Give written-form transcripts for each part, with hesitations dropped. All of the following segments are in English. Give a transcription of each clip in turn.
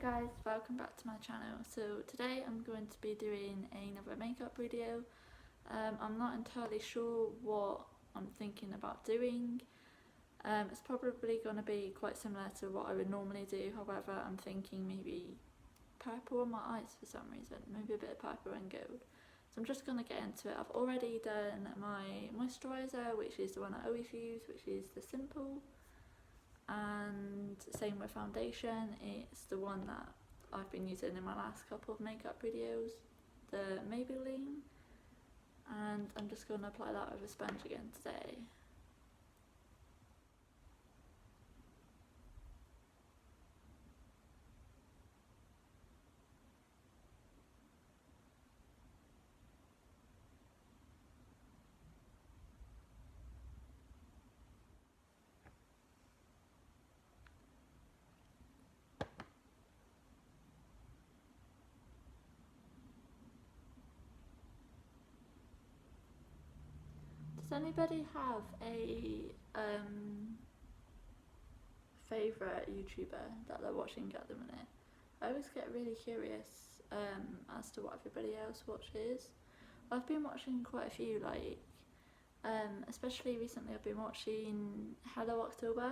guys, welcome back to my channel. So today I'm going to be doing another makeup video. I'm not entirely sure what I'm thinking about doing. It's probably going to be quite similar to what I would normally do, however I'm thinking maybe purple on my eyes for some reason, maybe a bit of purple and gold. So I'm just going to get into it. I've already done my moisturiser, which is the one I always use, which is the Simple. And same with foundation, it's the one that I've been using in my last couple of makeup videos, the Maybelline, and I'm just going to apply that with a sponge again today. Does anybody have a favourite YouTuber that they're watching at the minute? I always get really curious as to what everybody else watches. I've been watching quite a few, like especially recently I've been watching Hello October.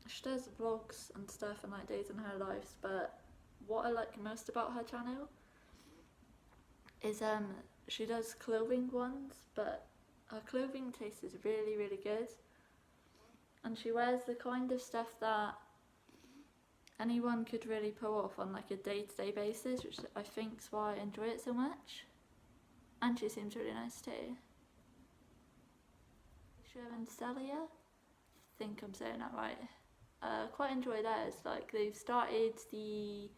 She does vlogs and stuff and like days in her lives, but what I like most about her channel is she does clothing ones, but her clothing taste is really good, and she wears the kind of stuff that anyone could really pull off on like a day-to-day basis, which I think is why I enjoy it so much. And she seems really nice too. Sherman Celia, I think I'm saying that right. Quite enjoy theirs. Like they've started the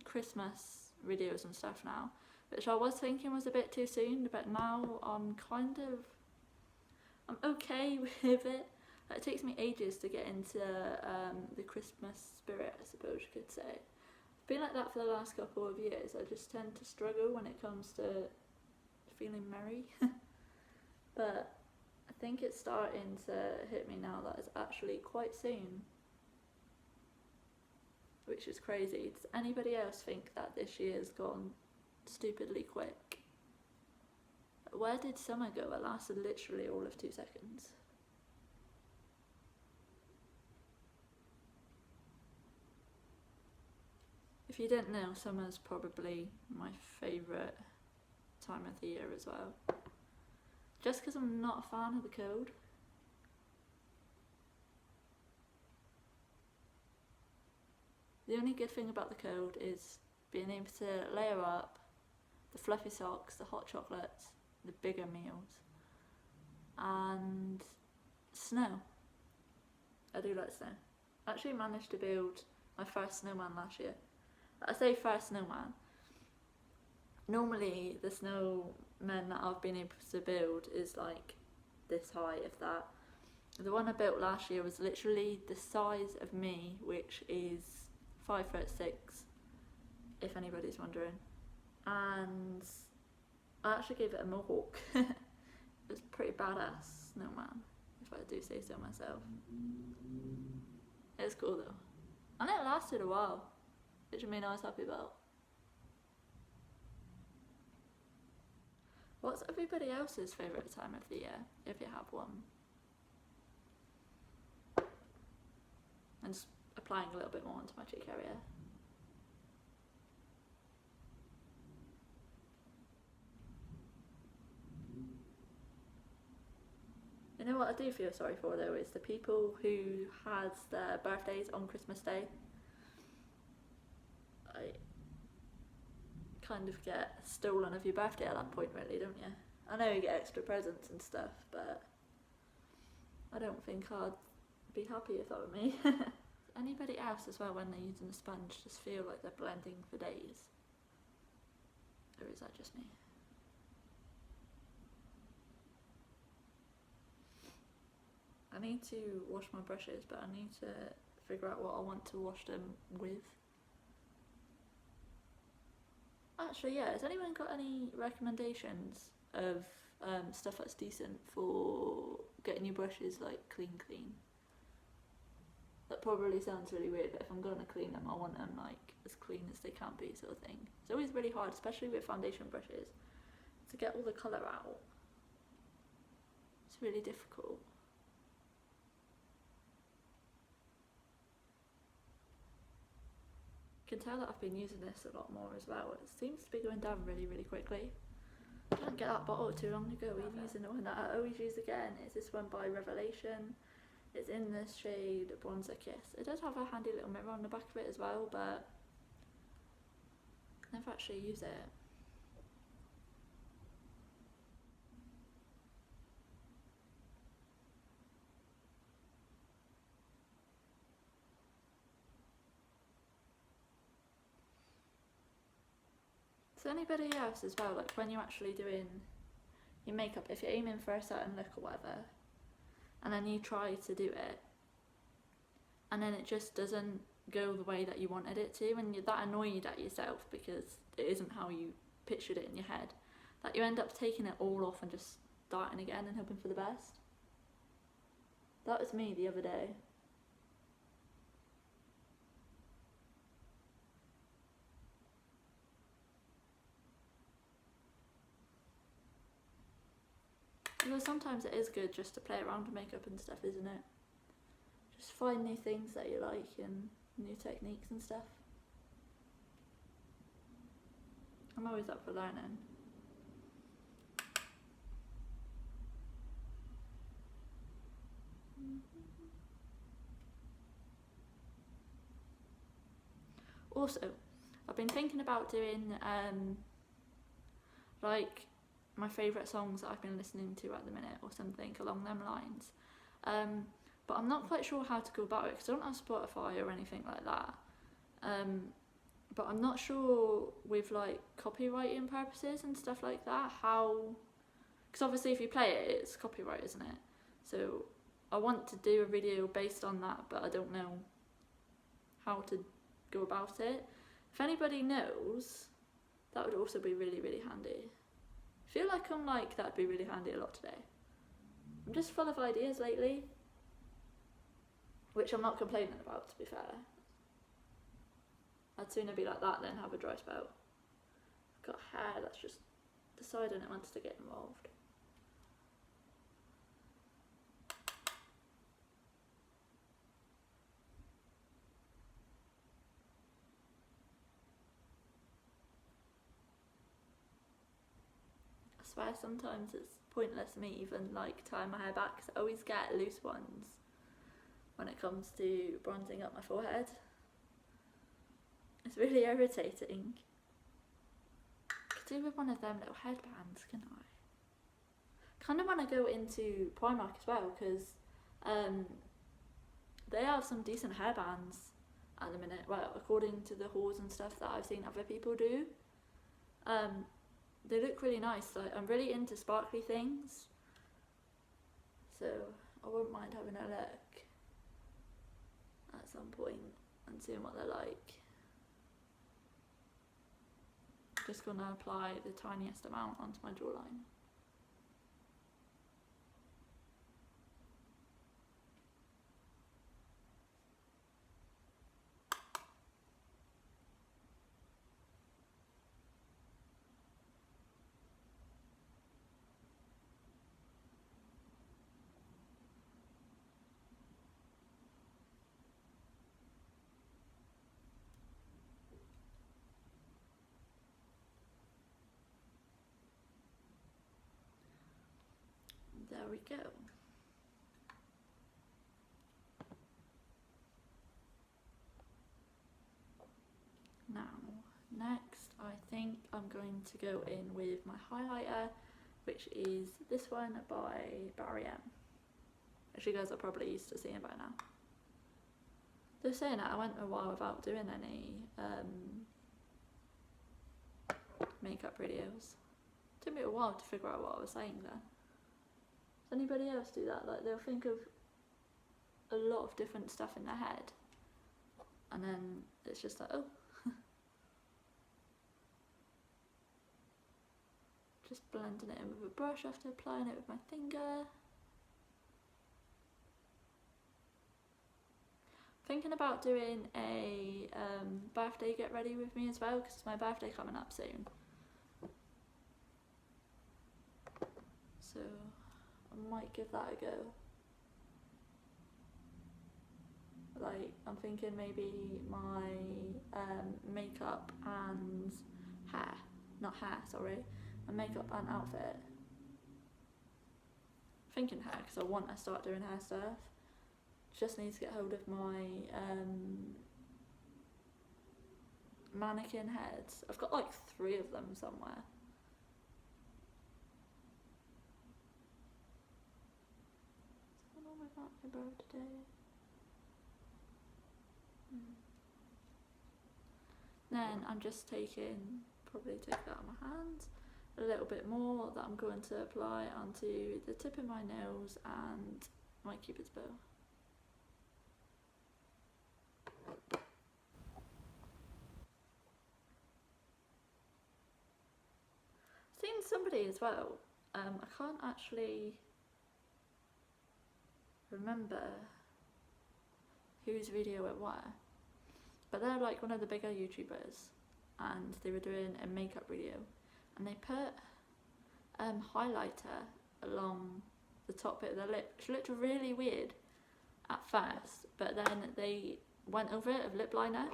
Christmas videos and stuff now, which I was thinking was a bit too soon, but now I'm okay with it. It takes me ages to get into the Christmas spirit, I suppose you could say. I've been like that for the last couple of years. I just tend to struggle when it comes to feeling merry. But I think it's starting to hit me now that it's actually quite soon, which is crazy. Does anybody else think that this year's gone stupidly quick? Where did summer go? It lasted literally all of 2 seconds. If you didn't know, summer's probably my favourite time of the year as well. Just because I'm not a fan of the cold. The only good thing about the cold is being able to layer up the fluffy socks, the hot chocolates, the bigger meals, and snow. I do like snow. I actually managed to build my first snowman last year. I say first snowman. Normally the snowmen that I've been able to build is like this high, if that. The one I built last year was literally the size of me, which is 5'6", if anybody's wondering. And I actually gave it a mohawk. It was a pretty badass snowman, if I do say so myself. It was cool though. And it lasted a while, which I mean I was happy about. What's everybody else's favourite time of the year, if you have one? And just applying a little bit more onto my cheek area. You know what I do feel sorry for though, is the people who had their birthdays on Christmas Day. I kind of get stolen of your birthday at that point really, don't you? I know you get extra presents and stuff, but I don't think I'd be happy if that were me. Anybody else as well, when they're using a sponge, just feel like they're blending for days? Or is that just me? I need to wash my brushes, but I need to figure out what I want to wash them with. Actually, yeah, has anyone got any recommendations of stuff that's decent for getting your brushes like clean? That probably sounds really weird, but if I'm going to clean them, I want them like as clean as they can be, sort of thing. It's always really hard, especially with foundation brushes, to get all the colour out. It's really difficult. You can tell that I've been using this a lot more as well. It seems to be going down really, really quickly. I didn't get that bottle too long ago. Even using the one that I always use again is this one by Revelation. It's in the shade Bronzer Kiss. It does have a handy little mirror on the back of it as well, but I never actually use it. So anybody else as well, like when you're actually doing your makeup, if you're aiming for a certain look or whatever, and then you try to do it, and then it just doesn't go the way that you wanted it to, and you're that annoyed at yourself because it isn't how you pictured it in your head, that you end up taking it all off and just starting again and hoping for the best. That was me the other day. Although sometimes it is good just to play around with makeup and stuff, isn't it? Just find new things that you like and new techniques and stuff. I'm always up for learning. Also, I've been thinking about doing like my favourite songs that I've been listening to at the minute or something along them lines, but I'm not quite sure how to go about it because I don't have Spotify or anything like that, but I'm not sure with like copywriting purposes and stuff like that how, because obviously if you play it it's copyright, isn't it? So I want to do a video based on that, but I don't know how to go about it. If anybody knows, that would also be really, really handy. I feel like I'm like, that'd be really handy a lot today. I'm just full of ideas lately, which I'm not complaining about, to be fair. I'd sooner be like that than have a dry spell. I've got hair that's just deciding it wants to get involved. I swear sometimes it's pointless me even like tying my hair back because I always get loose ones when it comes to bronzing up my forehead. It's really irritating. Could do with one of them little headbands, can I? Kind of want to go into Primark as well because they have some decent hairbands at the minute. Well, according to the hauls and stuff that I've seen other people do. They look really nice. Like, I'm really into sparkly things, so I wouldn't mind having a look at some point and seeing what they're like. Just gonna apply the tiniest amount onto my jawline. There we go. Now, next I think I'm going to go in with my highlighter, which is this one by Barry M, which you guys are probably used to seeing by now. Though saying that, I went a while without doing any makeup videos. It took me a while to figure out what I was saying there. Does anybody else do that? Like, they'll think of a lot of different stuff in their head and then it's just like, oh. Just blending it in with a brush after applying it with my finger. Thinking about doing a birthday get ready with me as well, because it's my birthday coming up soon. So I might give that a go. Like, I'm thinking maybe my makeup and hair, not hair, sorry, my makeup and outfit. Thinking hair, because I want to start doing hair stuff. Just need to get hold of my mannequin heads. I've got like 3 of them somewhere. What's going on with that, my bro, today? Then I'm just probably take that out of my hands, a little bit more that I'm going to apply onto the tip of my nose and my cupid's bow. I've seen somebody as well, I can't actually remember whose video it was, but they're like one of the bigger YouTubers, and they were doing a makeup video, and they put highlighter along the top bit of their lip, which looked really weird at first, but then they went over it with lip liner,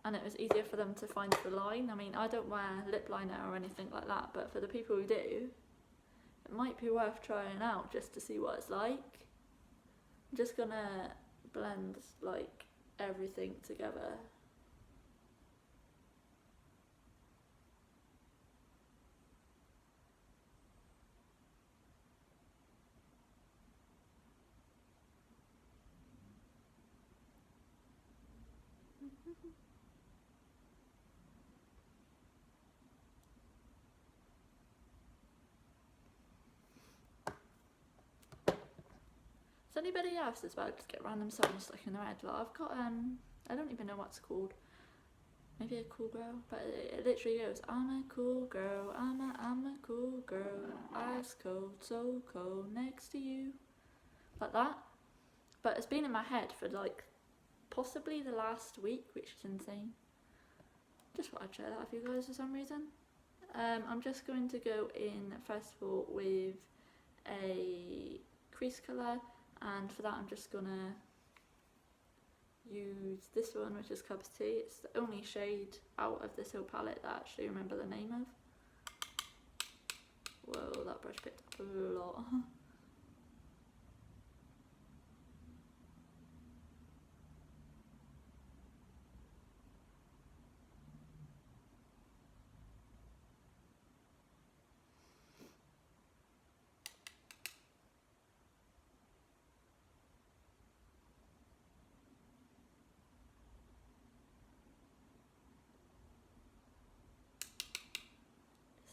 and it was easier for them to find the line. I mean, I don't wear lip liner or anything like that, but for the people who do, it might be worth trying out just to see what it's like. I'm just gonna blend like everything together. Does anybody else as well just get random songs stuck in their head? Like, I've got I don't even know what it's called. Maybe a cool girl, but it literally goes, I'm a cool girl, I'm a cool girl, ice cold, so cold next to you, like that. But it's been in my head for like possibly the last week, which is insane. Just thought I'd share that with you guys for some reason. I'm just going to go in first of all with a crease colour, and for that I'm just gonna use this one, which is Cubs Tea. It's the only shade out of this whole palette that I actually remember the name of. Whoa, that brush picked up a lot.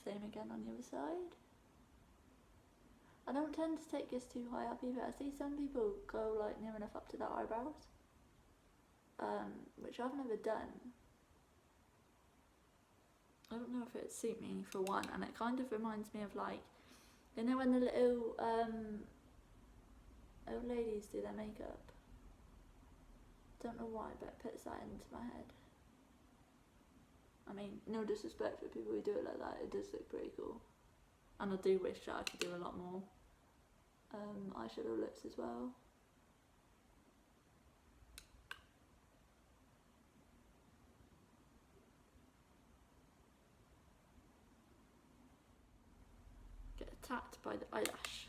Same again on the other side. I don't tend to take this too high up either. I see some people go like near enough up to their eyebrows, which I've never done. I don't know if it'd suit me for one, and it kind of reminds me of like, you know when the little old ladies do their makeup? Don't know why, but it puts that into my head. I mean, no disrespect for people who do it like that, it does look pretty cool. And I do wish that I could do a lot more eyeshadow looks as well. Get attacked by the eyelash.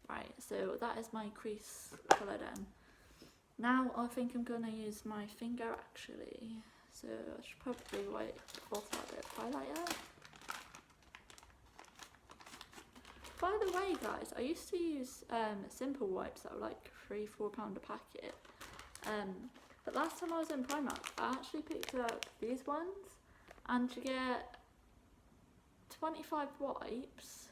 Right, so that is my crease colour done. Now I think I'm going to use my finger actually. So I should probably wipe off that bit of highlighter. By the way guys, I used to use simple wipes that were like £3-4 a packet. But last time I was in Primark, I actually picked up these ones, and you get 25 wipes,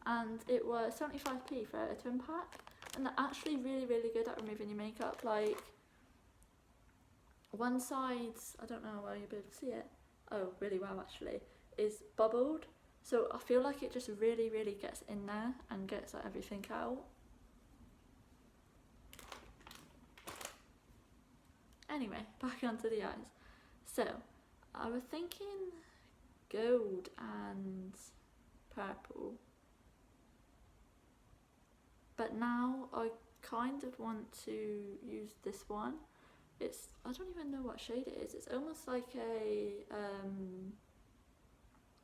and it was 75p for a twin pack, and they're actually really good at removing your makeup. Like, one side, I don't know where you'll be able to see it, oh really well actually, is bubbled, so I feel like it just really gets in there and gets like everything out. Anyway, back onto the eyes. So I was thinking gold and purple, but now I kind of want to use this one. It's, I don't even know what shade it is. It's almost like a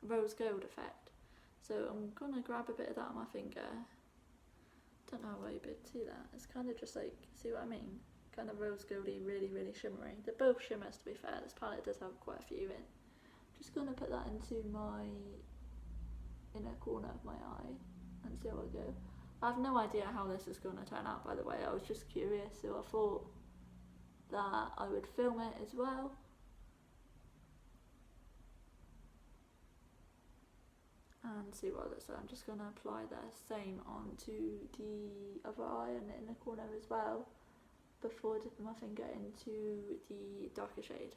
rose gold effect. So I'm gonna grab a bit of that on my finger. Don't know why you'd be able to see that. It's kind of just like, see what I mean? Kind of rose goldy, really shimmery. They're both shimmers, to be fair. This palette does have quite a few in. Just gonna put that into my inner corner of my eye and see how I go. I have no idea how this is gonna turn out, by the way. I was just curious, so I thought that I would film it as well. And see what it looks like. I'm just gonna apply the same onto the other eye and the inner corner as well, before dipping my finger into the darker shade.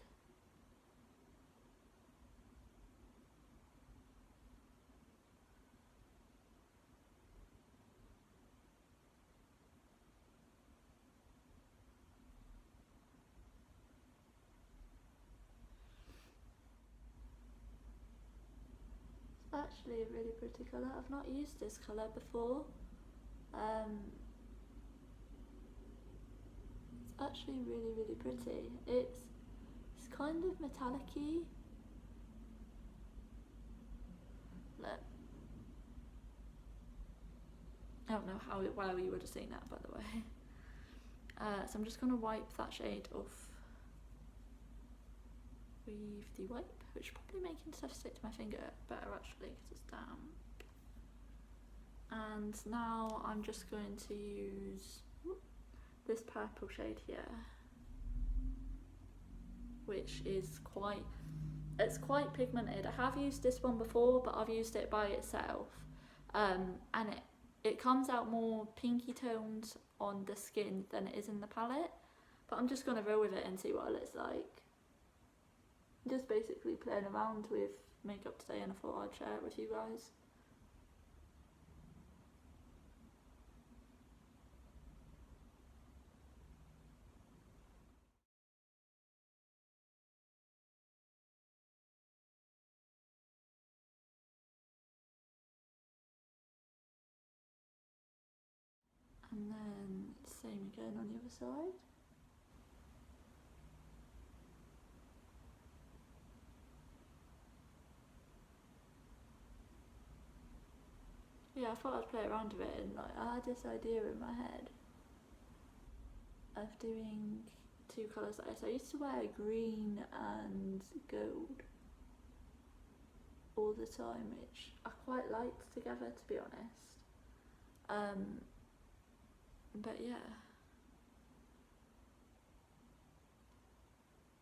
It's actually a really pretty colour. I've not used this colour before. It's actually really pretty. It's kind of metallic-y. Look. I don't know how well you would have seen that, by the way. So I'm just going to wipe that shade off with the wipe, which probably making stuff stick to my finger better actually because it's damp. And now I'm just going to use this purple shade here, which is quite pigmented. I have used this one before, but I've used it by itself, and it comes out more pinky toned on the skin than it is in the palette, but I'm just going to roll with it and see what it looks like. Just basically playing around with makeup today, and I thought I'd share it with you guys. And then same again on the other side. Yeah, I thought I'd play around with it, and like I had this idea in my head of doing two colours like this. I used to wear green and gold all the time, which I quite liked together, to be honest. But yeah,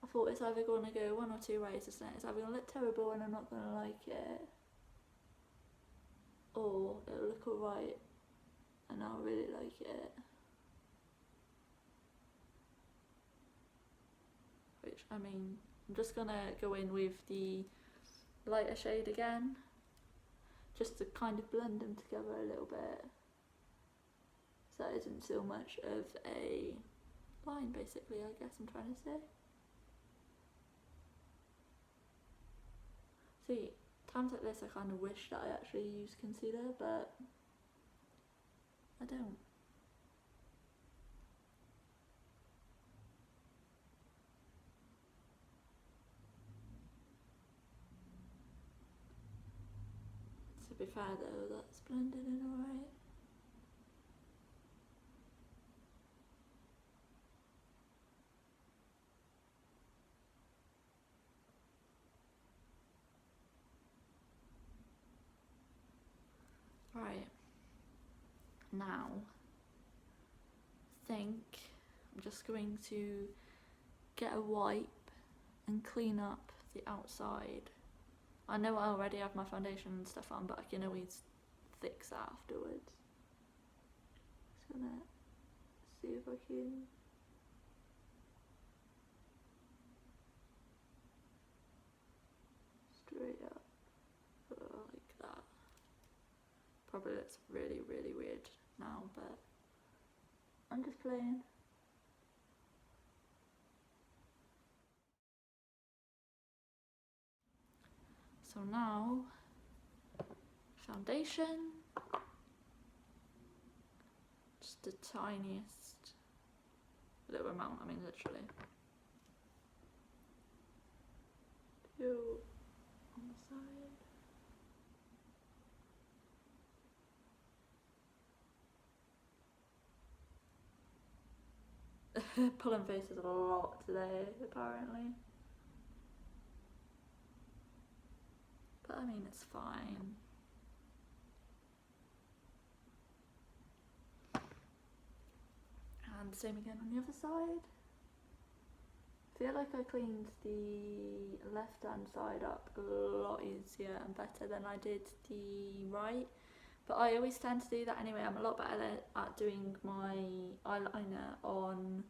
I thought it's either going to go one or two ways, isn't it? It's either going to look terrible and I'm not going to like it, or it'll look alright and I'll really like it. Which, I mean, I'm just going to go in with the lighter shade again, just to kind of blend them together a little bit, so that isn't so much of a line, basically, I guess I'm trying to say. See, times like this I kind of wish that I actually used concealer, but I don't. To be fair though, that's blended in alright. Right, now I think I'm just going to get a wipe and clean up the outside. I know I already have my foundation and stuff on, but I can always fix that afterwards. Just gonna see if I can straight up like that. Probably looks really, really weird now, but I'm just playing. So now, foundation, just the tiniest little amount, I mean literally. Two on the side. Pulling faces a lot today, apparently. But I mean, it's fine. And same again on the other side. I feel like I cleaned the left hand side up a lot easier and better than I did the right. But I always tend to do that anyway. I'm a lot better at doing my eyeliner on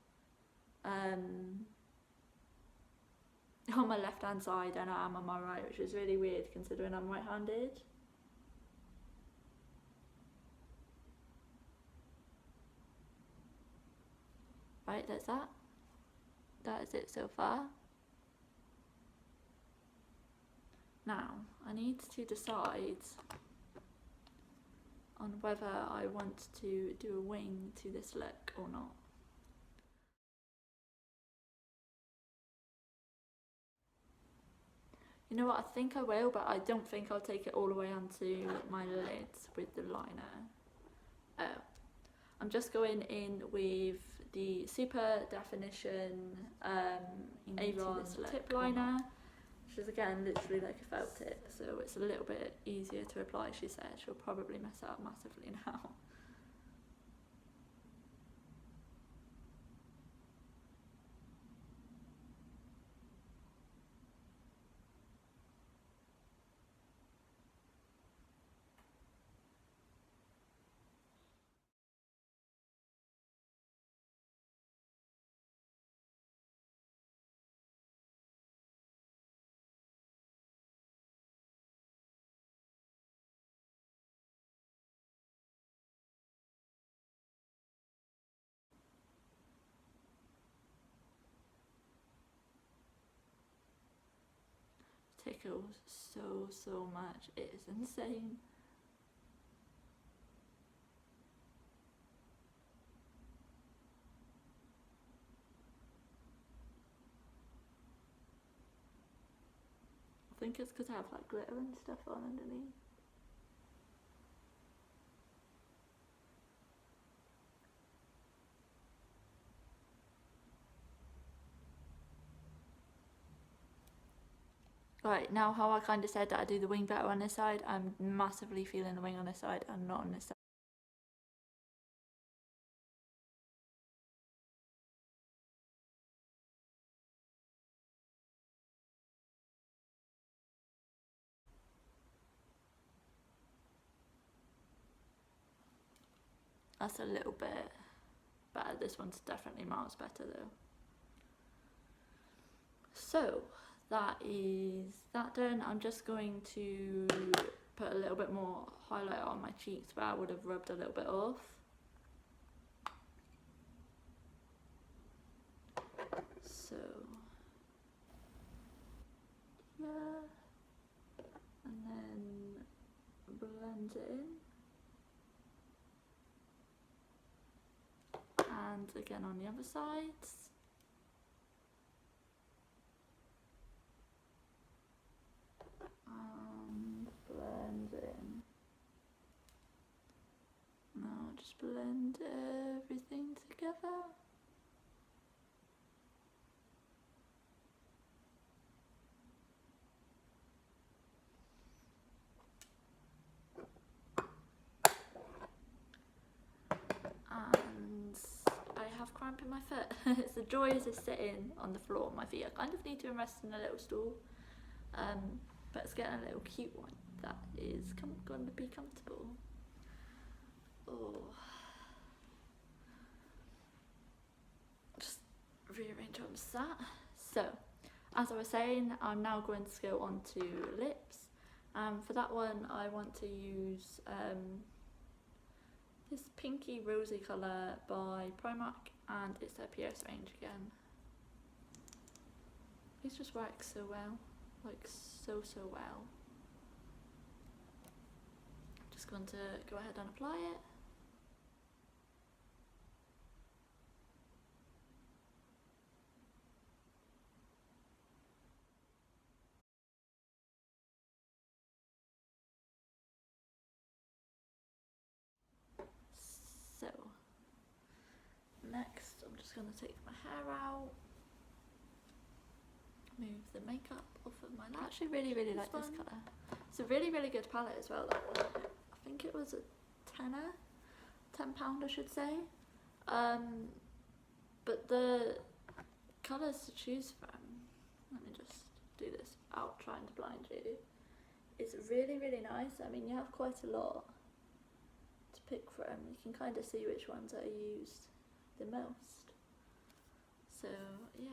my left hand side than I am on my right, which is really weird considering I'm right handed. Right, that's that. That is it so far. Now, I need to decide on whether I want to do a wing to this look or not. You know what, I think I will, but I don't think I'll take it all the way onto my lids with the liner. Oh, I'm just going in with the Super Definition Avon tip liner, which is again literally like a felt tip, so it's a little bit easier to apply. She said she'll probably mess it up massively now. Tickles so much, it is insane. I think it's because I have like glitter and stuff on underneath. Right, now how I kind of said that I do the wing better on this side, I'm massively feeling the wing on this side and not on this side. That's a little bit better. This one's definitely miles better though. So that is that done. I'm just going to put a little bit more highlight on my cheeks where I would have rubbed a little bit off. So yeah, and then blend it in. And again on the other sides. Blend in. Now just blend everything together. And I have cramp in my foot. It's the joy of just sitting on the floor on my feet. I kind of need to invest in a little stool, but it's getting a little cute one that is going to be comfortable. Oh. rearrange all of that. So, as I was saying, I'm now going to go on to lips. For that one, I want to use this pinky rosy colour by Primark, and it's their Pierce range again. These just work so well, like so well. I'm just going to go ahead and apply it. So, next I'm just going to take my hair out, move the makeup off of my lap. I actually really like this colour. It's a really good palette as well, that one. I think it was a £10 I should say. But the colours to choose from, let me just do this without trying to blind you. It's really nice. I mean, you have quite a lot to pick from. You can kind of see which ones I used the most. So yeah.